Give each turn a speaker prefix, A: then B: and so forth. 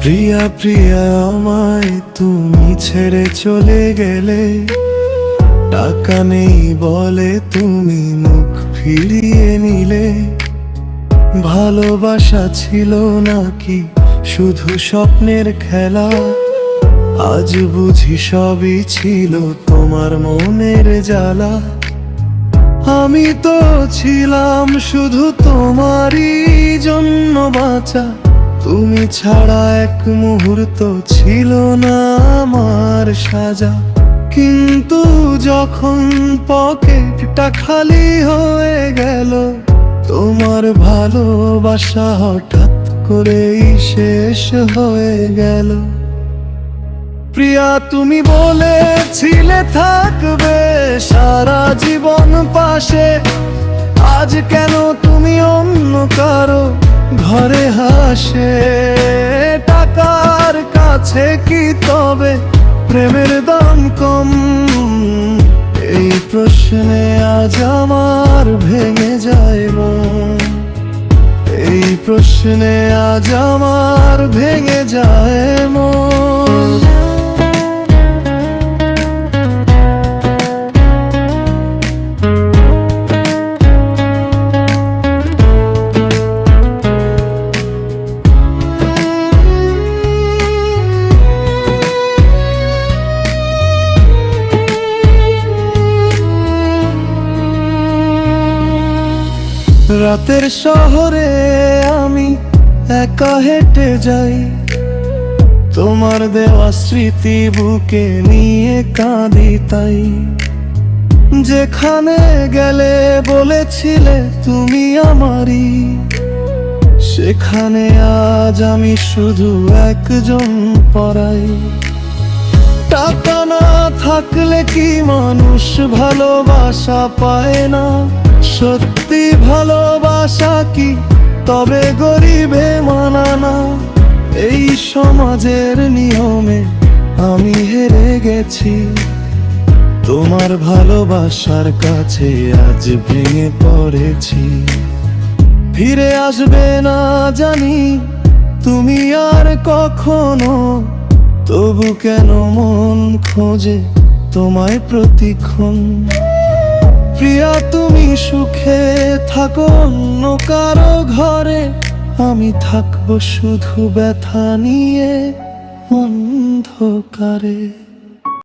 A: প্রিয়া প্রিয়া আমায় তুমি ছেড়ে চলে গেলে, টাকা নেই বলে তুমি মুখ ফিরিয়ে নিলে। ভালোবাসা ছিল নাকি শুধু স্বপ্নের খেলা? আজ বুঝি সবই ছিল তোমার মনের জ্বালা। আমি তো ছিলাম শুধু তোমারই জন্য বাঁচা, তুমি ছাড়া এক মুহূর্ত ছিল না আমার সাজা। কিন্তু যখন পকেটটা খালি হয়ে গেল, তোমার ভালোবাসা হঠাৎ করেই শেষ হয়ে গেল। প্রিয়া তুমি বলেছিলে থাকবে সারা জীবন পাশে, আজ কেন তুমি অন্য কারো ঘরে হাসে? টাকার কাছে কি তবে প্রেমের দাম কম? এই প্রশ্নে আজ আমার ভেঙে যায় মন। এই প্রশ্নে আজ আমার ভেঙে যায় মন। রাতের শহরে আমি একা হেঁটে যাই, তোমার দেওয়া স্মৃতি বুকে নিয়ে কাঁদি তাই। যেখানে গেলে বলেছিলে তুমি আমারই, সেখানে আজ আমি শুধু একজন পরাই। টাকা না থাকলে কি মানুষ ভালোবাসা পায় না? সত্যি ভালোবাসা কি তবে গরিবে মানা না? এই সমাজের নিয়মে আমি হেরে গেছি, তোমার ভালোবাসার কাছে আজ ভেঙে পড়েছি। ফিরে আসবে না জানি তুমি আর কখনো, তবু কেন মন খোঁজে তোমায় প্রতিক্ষণ। প্রিয়া তুমি সুখে থাকো অন্য কারো ঘরে, আমি থাকবো শুধু ব্যথা নিয়ে অন্ধকারে।